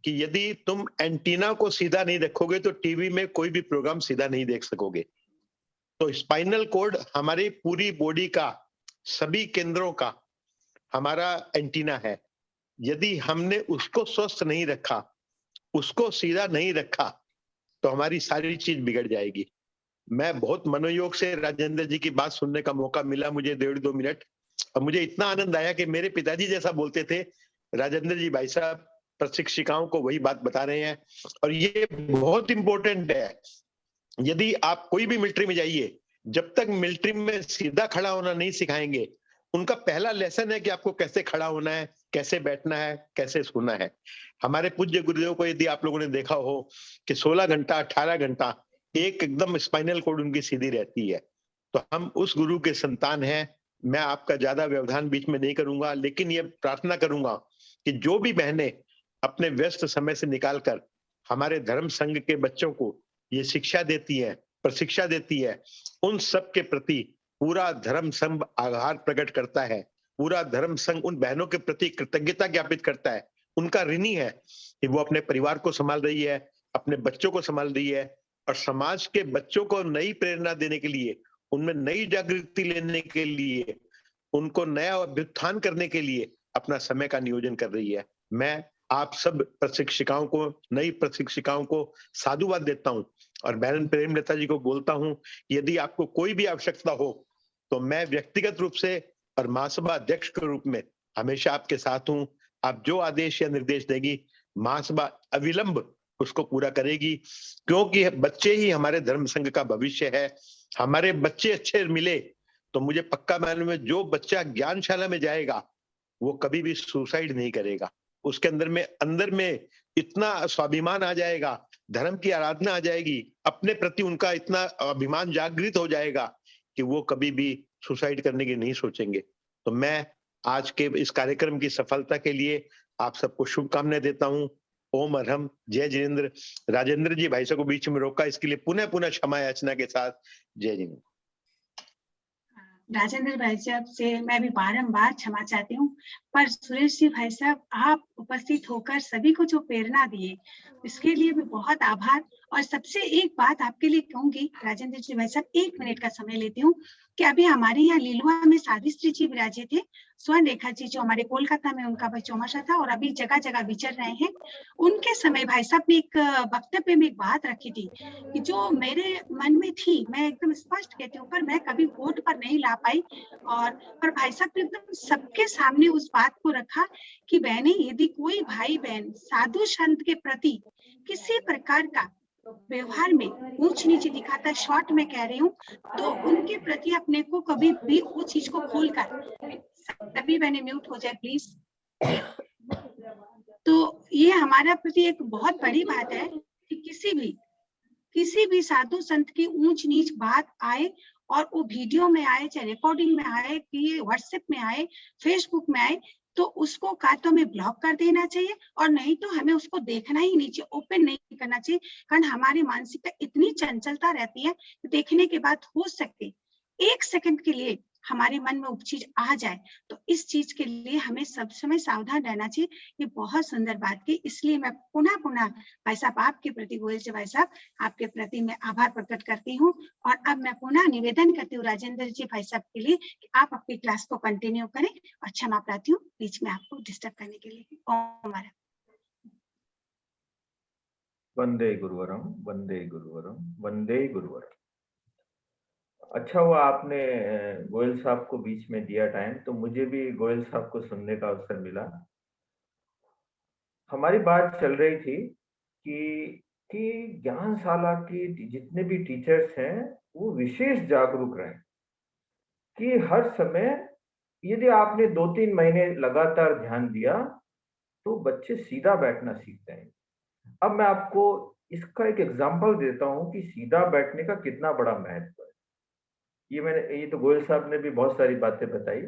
कि यदि तुम एंटीना को सीधा नहीं रखोगे तो टीवी में कोई भी प्रोग्राम सीधा नहीं देख सकोगे। तो स्पाइनल कॉर्ड हमारी पूरी बॉडी का, सभी केंद्रों का हमारा एंटीना है। यदि हमने उसको स्वस्थ नहीं रखा, उसको सीधा नहीं रखा, तो हमारी सारी चीज बिगड़ जाएगी। मैं बहुत मनोयोग से राजेंद्र जी की बात सुनने का मौका मिला मुझे 1.5-2 मिनट, और मुझे इतना आनंद आया कि मेरे पिताजी जैसा बोलते थे, राजेंद्र जी भाई साहब प्रशिक्षिकाओं को वही बात बता रहे हैं। और ये बहुत इंपॉर्टेंट है। यदि आप कोई भी मिलिट्री में जाइए, जब तक मिलिट्री में सीधा खड़ा होना नहीं सिखाएंगे, उनका पहला लेसन है कि आपको कैसे खड़ा होना है, कैसे बैठना है, कैसे सोना है। हमारे पूज्य गुरुदेव को यदि आप लोगों ने देखा हो कि 16 घंटा 18 घंटा एक एकदम स्पाइनल कॉर्ड उनकी सीधी रहती है। तो हम उस गुरु के संतान हैं। मैं आपका ज्यादा व्यवधान बीच में नहीं करूंगा, लेकिन ये प्रार्थना करूंगा कि जो भी बहनें अपने व्यस्त समय से निकालकर हमारे धर्म संघ के बच्चों को ये शिक्षा देती है, प्रशिक्षा देती है, उन सब के प्रति पूरा धर्म संघ आभार प्रकट करता है। पूरा धर्म संघ उन बहनों के प्रति कृतज्ञता ज्ञापित करता है, उनका ऋणी है कि वो अपने परिवार को संभाल रही है, अपने बच्चों को संभाल रही है, और समाज के बच्चों को नई प्रेरणा देने के लिए, उनमें नई जागृति लेने के लिए, उनको नया अभ्युत्थान करने के लिए अपना समय का नियोजन कर रही है। मैं आप सब प्रशिक्षिकाओं को, नई प्रशिक्षिकाओं को साधुवाद देता हूं, और बहन प्रेमलता जी को बोलता हूं, यदि आपको कोई भी आवश्यकता हो तो मैं व्यक्तिगत रूप से और महासभा अध्यक्ष के रूप में हमेशा आपके साथ हूं। आप जो आदेश या निर्देश देगी, महासभा अविलंब उसको पूरा करेगी, क्योंकि बच्चे ही हमारे धर्म संघ का भविष्य है। हमारे बच्चे अच्छे मिले तो मुझे पक्का मालूम है जो बच्चा ज्ञानशाला में जाएगा वो कभी भी सुसाइड नहीं करेगा। उसके अंदर में इतना स्वाभिमान आ जाएगा, धर्म की आराधना आ जाएगी, अपने प्रति उनका इतना अभिमान जागृत हो जाएगा कि वो कभी भी सुसाइड करने की नहीं सोचेंगे। तो मैं आज के इस कार्यक्रम की सफलता के लिए आप सबको शुभकामनाएं देता हूं। ओम अरहम, जय जिनेन्द्र। राजेंद्र जी भाई साहब को बीच में रोका, इसके लिए पुनः पुनः क्षमा याचना के साथ जय जिनेन्द्र। राजेंद्र भाई साहब से मैं भी बारंबार क्षमा चाहती हूँ, पर सुरेश जी भाई साहब आप उपस्थित होकर सभी को जो प्रेरणा दिए इसके लिए भी बहुत आभार। और सबसे एक बात आपके लिए कहूंगी राजेंद्र जी भाई साहब, 1 मिनट का समय लेती हूँ कि अभी हमारे यहाँ लीलुआ में सावित्री जी विराजे थे, स्वर्ण रेखा जी जो हमारे कोलकाता में उनका चौमासा था और अभी जगह जगह विचर रहे हैं। उनके समय भाई साहब ने एक वक्तव्य में एक बात रखी थी कि जो मेरे मन में थी मैं एकदम स्पष्ट कहती हूँ, पर मैं कभी वोट पर नहीं ला पाई। और पर भाई साहब ने एकदम सबके सामने उस बात को रखा कि बहनें, यदि कोई भाई बहन साधु संत के प्रति किसी प्रकार का व्यवहार में ऊंच नीच दिखाता, शॉर्ट में कह रही हूँ, तो उनके प्रति अपने को कभी भी उस चीज को खोलकर, सभी बहनें म्यूट हो जाए प्लीज। तो ये हमारा प्रति एक बहुत बड़ी बात है कि किसी भी साधु संत की ऊंच नीच बात आए और वो वीडियो में आए, चाहे रिकॉर्डिंग में आए, कि व्हाट्सएप में आए, फेसबुक में आए, तो उसको का तो हमें ब्लॉक कर देना चाहिए और नहीं तो हमें उसको देखना ही नहीं चाहिए, ओपन नहीं करना चाहिए। कारण हमारी मानसिकता इतनी चंचलता रहती है कि देखने के बाद हो सकते 1 सेकंड के लिए हमारे मन में वो चीज आ जाए, तो इस चीज के लिए हमें सब समय सावधान रहना चाहिए। ये बहुत सुंदर बात की, इसलिए मैं पुनः भाई साहब आपके प्रति, गोयल जी भाई साहब आपके प्रति मैं आभार प्रकट करती हूँ। और अब मैं पुनः निवेदन करती हूँ राजेंद्र जी भाई साहब के लिए कि आप अपनी क्लास को कंटिन्यू करें, और क्षमा प्रार्थी हूँ बीच में आपको डिस्टर्ब करने के लिए। ओम हमारा वंदे गुरुवरम, वंदे गुरुवरम, वंदे गुरुवरम। अच्छा हुआ आपने गोयल साहब को बीच में दिया टाइम, तो मुझे भी गोयल साहब को सुनने का अवसर मिला। हमारी बात चल रही थी कि ज्ञानशाला की जितने भी टीचर्स हैं वो विशेष जागरूक रहें कि हर समय यदि आपने 2-3 महीने लगातार ध्यान दिया तो बच्चे सीधा बैठना सीखते हैं। अब मैं आपको इसका एक एग्जांपल देता हूं कि सीधा बैठने का कितना बड़ा महत्व है। ये तो गोयल साहब ने भी बहुत सारी बातें बताई।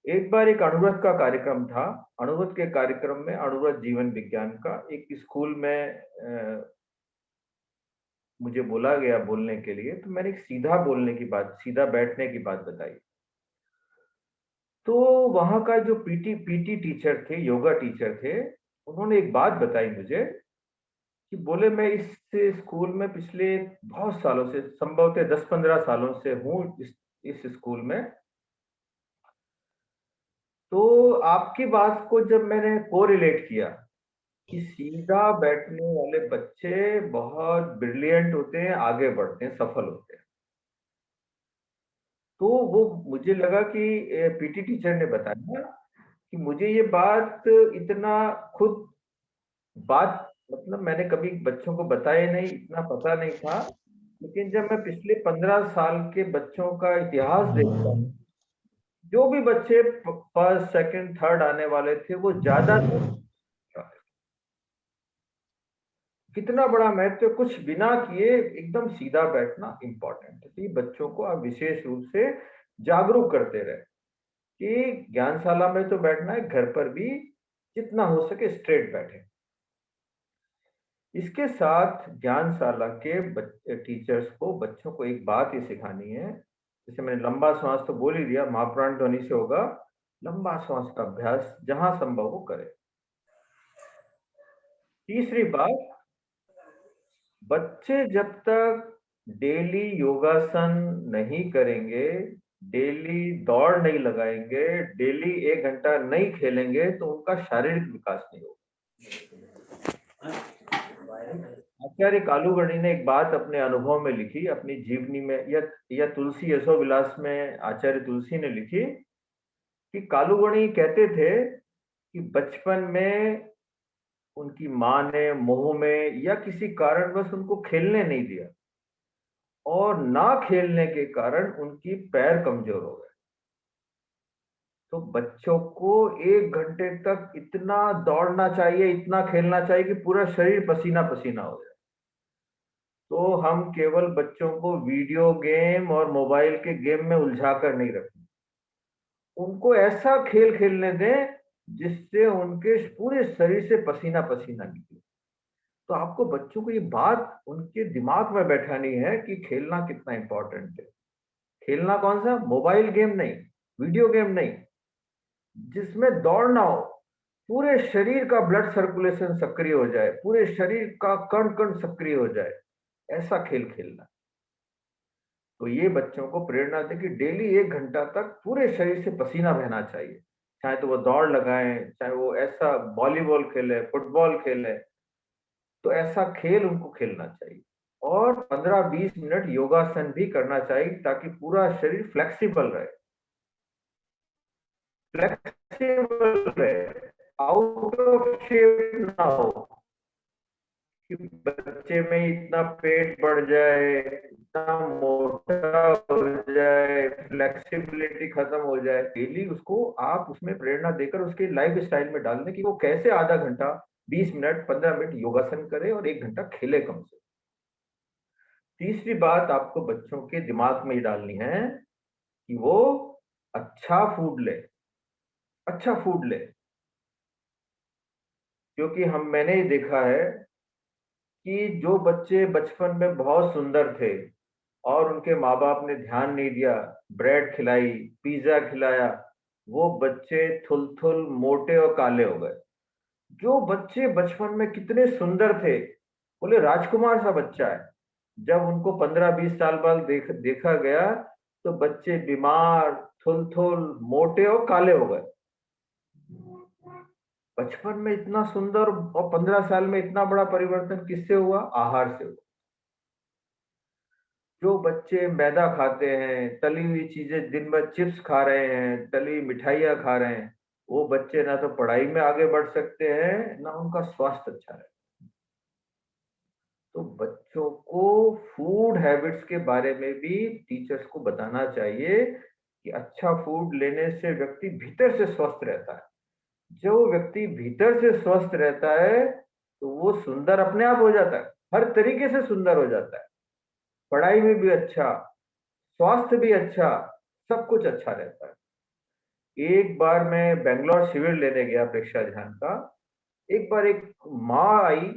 एक बार एक अणुव्रत का कार्यक्रम था। अणुव्रत के कार्यक्रम में अणुव्रत जीवन विज्ञान का एक स्कूल में मुझे बोला गया बोलने के लिए, तो मैंने एक सीधा बैठने की बात बताई। तो वहां का जो पीटी टीचर थे, योगा टीचर थे, उन्होंने एक बात बताई मुझे कि बोले मैं इस स्कूल में पिछले बहुत सालों से, संभवतः 10-15 सालों से हूँ इस स्कूल में। तो आपकी बात को जब मैंने कोरिलेट किया कि सीधा बैठने वाले बच्चे बहुत ब्रिलियंट होते हैं, आगे बढ़ते हैं, सफल होते हैं, तो वो मुझे लगा कि पीटी टीचर ने बताया कि मुझे ये बात इतना खुद बात मतलब मैंने कभी बच्चों को बताया नहीं, इतना पता नहीं था। लेकिन जब मैं पिछले 15 साल के बच्चों का इतिहास देखता हूँ, जो भी बच्चे फर्स्ट, सेकंड, थर्ड आने वाले थे, वो ज्यादातर कितना बड़ा महत्व, कुछ बिना किए एकदम सीधा बैठना इंपॉर्टेंट है। तो ये बच्चों को आप विशेष रूप से जागरूक करते रहे कि ज्ञानशाला में तो बैठना है, घर पर भी जितना हो सके स्ट्रेट बैठे। इसके साथ ज्ञानशाला के टीचर्स को बच्चों को एक बात ये सिखानी है, जैसे मैंने लंबा श्वास तो बोल ही दिया, महाप्राण ध्वनि से होगा, लंबा श्वास का अभ्यास जहां संभव हो करे। तीसरी बात, बच्चे जब तक डेली योगासन नहीं करेंगे, डेली दौड़ नहीं लगाएंगे, डेली 1 घंटा नहीं खेलेंगे, तो उनका शारीरिक विकास नहीं होगा। आचार्य कालूगणी ने एक बात अपने अनुभव में लिखी, अपनी जीवनी में, या तुलसी यशोविलास में आचार्य तुलसी ने लिखी कि कालूगणी कहते थे कि बचपन में उनकी माँ ने मोह में या किसी कारणवश उनको खेलने नहीं दिया, और ना खेलने के कारण उनकी पैर कमजोर हो गए। तो बच्चों को 1 घंटे तक इतना दौड़ना चाहिए, इतना खेलना चाहिए कि पूरा शरीर पसीना पसीना हो जाए। तो हम केवल बच्चों को वीडियो गेम और मोबाइल के गेम में उलझा कर नहीं रखें, उनको ऐसा खेल खेलने दें जिससे उनके पूरे शरीर से पसीना पसीना निकले। तो आपको बच्चों को ये बात उनके दिमाग में बैठानी है कि खेलना कितना इंपॉर्टेंट है। खेलना कौन सा? मोबाइल गेम नहीं, वीडियो गेम नहीं, जिसमें दौड़ना हो, पूरे शरीर का ब्लड सर्कुलेशन सक्रिय हो जाए, पूरे शरीर का कण कण सक्रिय हो जाए, ऐसा खेल खेलना। तो ये बच्चों को प्रेरणा दे कि डेली 1 घंटा तक पूरे शरीर से पसीना बहना चाहिए, चाहे तो वो दौड़ लगाएं, चाहे वो ऐसा वॉलीबॉल खेले, फुटबॉल खेले, तो ऐसा खेल उनको खेलना चाहिए। और 15-20 मिनट योगासन भी करना चाहिए ताकि पूरा शरीर फ्लेक्सिबल रहे, आउट ऑफ शेप ना हो कि बच्चे में इतना पेट बढ़ जाए, इतना मोटा हो जाए, फ्लेक्सिबिलिटी खत्म हो जाए। डेली उसको आप उसमें प्रेरणा देकर उसके लाइफ स्टाइल में डालने की वो कैसे आधा घंटा, 20 मिनट, 15 मिनट योगासन करे और 1 घंटा खेले कम से। तीसरी बात आपको बच्चों के दिमाग में ही डालनी है कि वो अच्छा फूड ले, अच्छा फूड ले, क्योंकि मैंने ये देखा है कि जो बच्चे बचपन में बहुत सुंदर थे और उनके माँ बाप ने ध्यान नहीं दिया, ब्रेड खिलाई, पिज्जा खिलाया, वो बच्चे थुल-थुल, मोटे और काले हो गए। जो बच्चे बचपन में कितने सुंदर थे, बोले राजकुमार सा बच्चा है, जब उनको 15-20 साल बाद देखा गया तो बच्चे बीमार, थुल-थुल, मोटे और काले हो गए। बचपन में इतना सुंदर और 15 साल में इतना बड़ा परिवर्तन किससे हुआ? आहार से हुआ। जो बच्चे मैदा खाते हैं, तली हुई चीजें, दिन भर चिप्स खा रहे हैं, तली मिठाइयाँ खा रहे हैं, वो बच्चे ना तो पढ़ाई में आगे बढ़ सकते हैं, ना उनका स्वास्थ्य अच्छा है। तो बच्चों को फूड हैबिट्स के बारे में भी टीचर्स को बताना चाहिए कि अच्छा फूड लेने से व्यक्ति भीतर से स्वस्थ रहता है। जो व्यक्ति भीतर से स्वस्थ रहता है तो वो सुंदर अपने आप हो जाता है, हर तरीके से सुंदर हो जाता है, पढ़ाई में भी अच्छा, स्वास्थ्य भी अच्छा, सब कुछ अच्छा रहता है। एक बार मैं बेंगलोर शिविर लेने गया प्रेक्षा ध्यान का। एक बार एक माँ आई,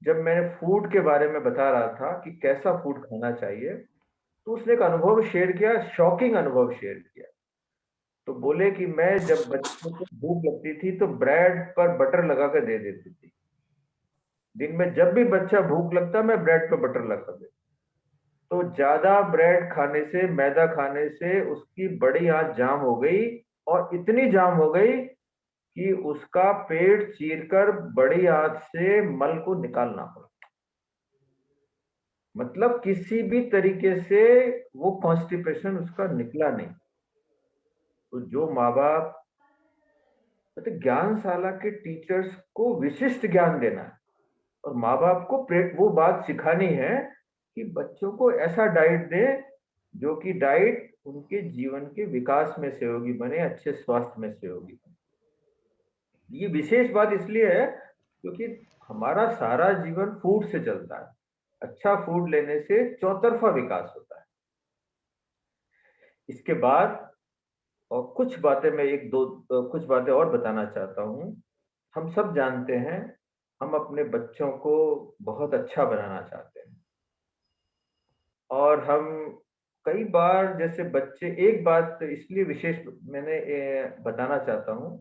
जब मैंने फूड के बारे में बता रहा था कि कैसा फूड खाना चाहिए, तो उसने एक अनुभव शेयर किया, शॉकिंग अनुभव शेयर किया। तो बोले कि मैं जब बच्चों को भूख लगती थी तो ब्रेड पर बटर लगा कर दे देती थी। दिन में जब भी बच्चा भूख लगता मैं ब्रेड पर बटर लगा देता। तो ज्यादा ब्रेड खाने से, मैदा खाने से उसकी बड़ी आंत जाम हो गई, और इतनी जाम हो गई कि उसका पेट चीरकर बड़ी आंत से मल को निकालना पड़ा। मतलब किसी भी तरीके से वो कॉन्स्टिपेशन उसका निकला नहीं। तो जो माँ बाप, तो ज्ञानशाला के टीचर्स को विशिष्ट ज्ञान देना है, और माँ बाप को वो बात सिखानी है कि बच्चों को ऐसा डाइट दे जो कि डाइट उनके जीवन के विकास में सहयोगी बने, अच्छे स्वास्थ्य में सहयोगी बने। ये विशेष बात इसलिए है क्योंकि हमारा सारा जीवन फूड से चलता है। अच्छा फूड लेने से चौतरफा विकास होता है। इसके बाद और कुछ बातें मैं कुछ बातें और बताना चाहता हूं। हम सब जानते हैं, हम अपने बच्चों को बहुत अच्छा बनाना चाहते हैं, और हम कई बार जैसे बच्चे, एक बात इसलिए विशेष मैंने बताना चाहता हूं,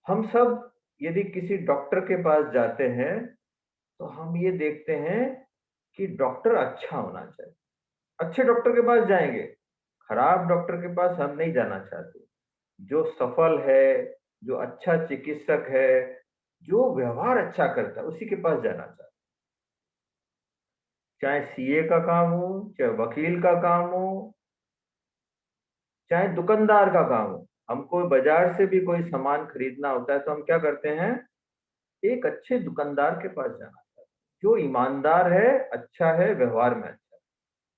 हम सब यदि किसी डॉक्टर के पास जाते हैं तो हम ये देखते हैं कि डॉक्टर अच्छा होना चाहिए, अच्छे डॉक्टर के पास जाएंगे, खराब डॉक्टर के पास हम नहीं जाना चाहते। जो सफल है, जो अच्छा चिकित्सक है, जो व्यवहार अच्छा करता है, उसी के पास जाना चाहते। चाहे सीए का काम हो, चाहे वकील का काम हो, चाहे दुकानदार का काम हो। हमको बाजार से भी कोई सामान खरीदना होता है तो हम क्या करते हैं, एक अच्छे दुकानदार के पास जाना चाहते हैं, जो ईमानदार है, अच्छा है, व्यवहार में अच्छा है,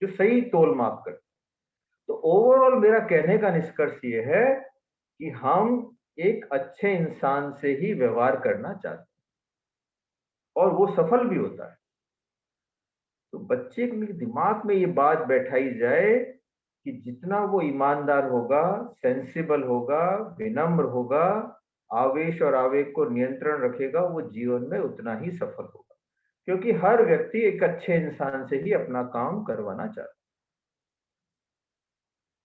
जो सही तोल माप करता है। तो ओवरऑल मेरा कहने का निष्कर्ष ये है कि हम एक अच्छे इंसान से ही व्यवहार करना चाहते हैं, और वो सफल भी होता है। तो बच्चे के दिमाग में ये बात बैठाई जाए कि जितना वो ईमानदार होगा, सेंसिबल होगा, विनम्र होगा, आवेश और आवेग को नियंत्रण रखेगा, वो जीवन में उतना ही सफल होगा। क्योंकि हर व्यक्ति एक अच्छे इंसान से ही अपना काम करवाना चाहता है।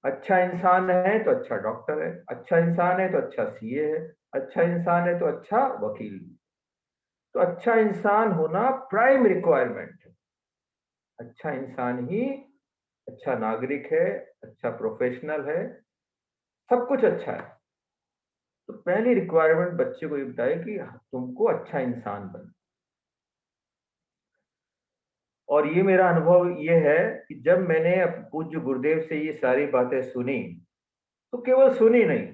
अच्छा इंसान है तो अच्छा डॉक्टर है, अच्छा इंसान है तो अच्छा सीए है, अच्छा इंसान है तो अच्छा वकील है। तो अच्छा इंसान होना प्राइम रिक्वायरमेंट है। अच्छा इंसान ही अच्छा नागरिक है, अच्छा प्रोफेशनल है, सब कुछ अच्छा है। तो पहली रिक्वायरमेंट बच्चे को ये बताए कि तुमको अच्छा इंसान बन। और ये मेरा अनुभव ये है कि जब मैंने पूज्य गुरुदेव से ये सारी बातें सुनी, तो केवल सुनी नहीं,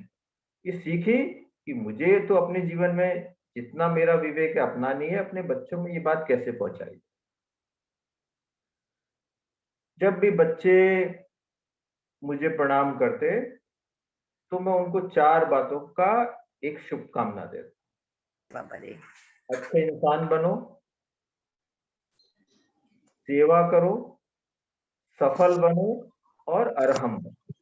ये सीखी कि मुझे तो अपने जीवन में जितना मेरा विवेक है अपनानी है, अपने बच्चों में ये बात कैसे पहुंचाई। जब भी बच्चे मुझे प्रणाम करते तो मैं उनको 4 बातों का एक शुभकामना देता। अच्छे इंसान बनो, सेवा करो, सफल बनो और अरहम बनो।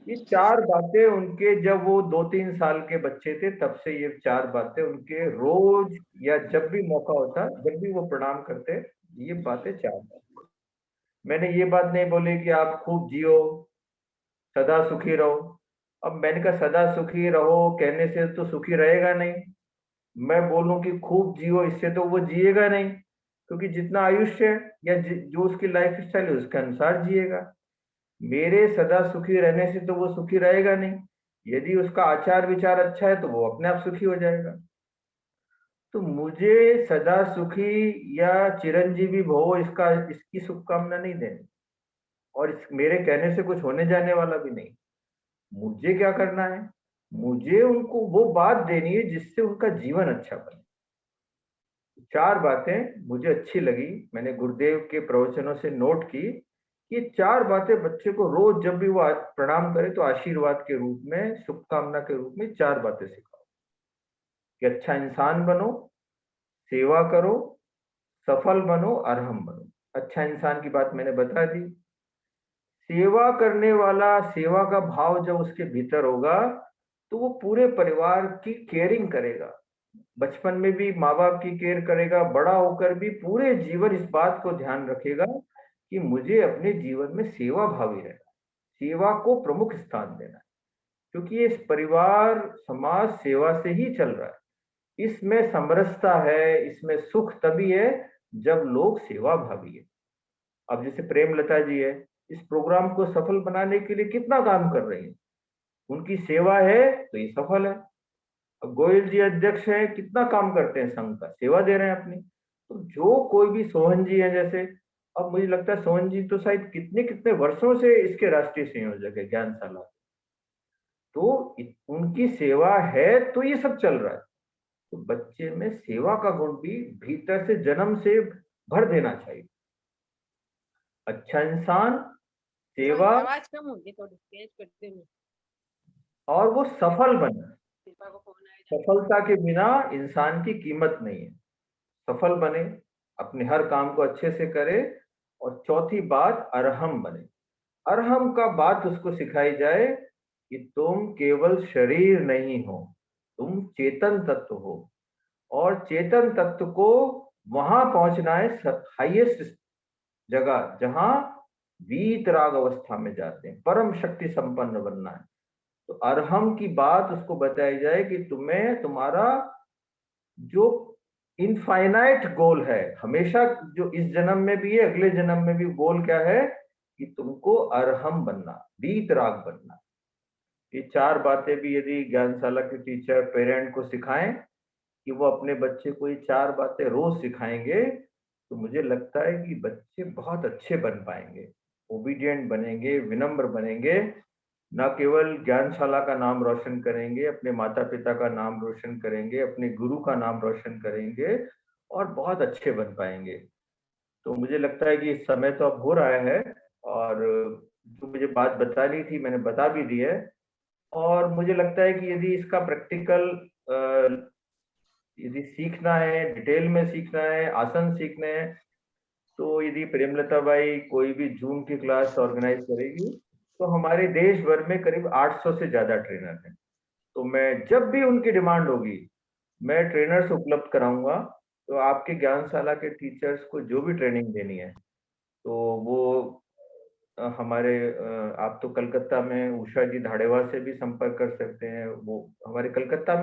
ये 4 बातें उनके, जब वो 2-3 साल के बच्चे थे तब से ये 4 बातें उनके रोज या जब भी मौका होता, जब भी वो प्रणाम करते, ये बातें 4 बातें। मैंने ये बात नहीं बोली कि आप खूब जियो, सदा सुखी रहो। अब मैंने कहा सदा सुखी रहो कहने से तो सुखी रहेगा नहीं। मैं बोलूं कि खूब जियो, इससे तो वो जिएगा नहीं, क्योंकि जितना आयुष्य है या जो उसकी लाइफ स्टाइल है उसके अनुसार जिएगा। मेरे सदा सुखी रहने से तो वो सुखी रहेगा नहीं। यदि उसका आचार विचार अच्छा है तो वो अपने आप सुखी हो जाएगा। तो मुझे सदा सुखी या चिरंजीवी भव इसकी शुभकामना नहीं देनी, और मेरे कहने से कुछ होने जाने वाला भी नहीं। मुझे क्या करना है, मुझे उनको वो बात देनी है जिससे उनका जीवन अच्छा बने। 4 बातें मुझे अच्छी लगी, मैंने गुरुदेव के प्रवचनों से नोट की ये 4 बातें बच्चे को रोज जब भी वो प्रणाम करे तो आशीर्वाद के रूप में, शुभकामना के रूप में 4 बातें सिखाओ कि अच्छा इंसान बनो, सेवा करो, सफल बनो, अरहम बनो। अच्छा इंसान की बात मैंने बता दी। सेवा करने वाला, सेवा का भाव जब उसके भीतर होगा तो वो पूरे परिवार की केयरिंग करेगा। बचपन में भी माँ बाप की केयर करेगा, बड़ा होकर भी पूरे जीवन इस बात को ध्यान रखेगा कि मुझे अपने जीवन में सेवा भावी रहना, सेवा को प्रमुख स्थान देना है, क्योंकि ये परिवार समाज सेवा से ही चल रहा है। इसमें समरसता है, इसमें सुख तभी है जब लोग सेवा भावी है। अब जैसे प्रेमलता जी है, इस प्रोग्राम को सफल बनाने के लिए कितना काम कर रही है, उनकी सेवा है तो ये सफल है। अब गोयल जी अध्यक्ष हैं, कितना काम करते हैं संघ का, सेवा दे रहे हैं अपनी। तो जो कोई भी, सोहन जी हैं जैसे, अब मुझे लगता है सोहन जी तो शायद कितने कितने वर्षों से इसके राष्ट्रीय संयोजक है ज्ञानशाला। तो उनकी सेवा है तो ये सब चल रहा है। तो बच्चे में सेवा का गुण भी भीतर से जन्म से भर देना चाहिए। अच्छा इंसान, सेवा, आवाज कम होगी थोड़ी, तेज करते हैं। और वो सफल बने। शिल्पा को फोन आया। सफलता के बिना इंसान की कीमत नहीं है। सफल बने, अपने हर काम को अच्छे से करे, और चौथी बात अरहम बने। अरहम का बात उसको सिखाई जाए कि तुम केवल शरीर नहीं हो, तुम चेतन तत्व हो, और चेतन तत्व को वहां पहुंचना है हाईएस्ट जगह जहां वीतराग अवस्था में जाते हैं, परम शक्ति संपन्न बनना है। तो अरहम की बात उसको बताई जाए कि तुम्हें तुम्हारा जो इनफाइनाइट गोल है, हमेशा जो इस जन्म में भी है अगले जन्म में भी, गोल क्या है कि तुमको अरहम बनना, वीतराग बनना। ये 4 बातें भी यदि ज्ञानशाला के टीचर पेरेंट को सिखाएं कि वो अपने बच्चे को ये 4 बातें रोज सिखाएंगे, तो मुझे लगता है कि बच्चे बहुत अच्छे बन पाएंगे, ओबीडियंट बनेंगे, विनम्र बनेंगे, न केवल ज्ञानशाला का नाम रोशन करेंगे, अपने माता पिता का नाम रोशन करेंगे, अपने गुरु का नाम रोशन करेंगे, और बहुत अच्छे बन पाएंगे। तो मुझे लगता है कि समय तो अब हो रहा है, और जो मुझे बात बतानी थी मैंने बता भी दी है। और मुझे लगता है कि यदि इसका प्रैक्टिकल यदि सीखना है, डिटेल में सीखना है, आसन सीखने हैं, तो यदि प्रेमलता बाई कोई भी जूम की क्लास ऑर्गेनाइज करेगी तो हमारे देश भर में करीब 800 से ज्यादा ट्रेनर हैं। तो मैं जब भी उनकी डिमांड होगी मैं ट्रेनर्स उपलब्ध कराऊंगा। तो आपके ज्ञानशाला के टीचर्स को जो भी ट्रेनिंग देनी है तो वो हमारे आप तो कलकत्ता में उषा जी धाड़ेवा से भी संपर्क कर सकते हैं, वो हमारे कलकत्ता में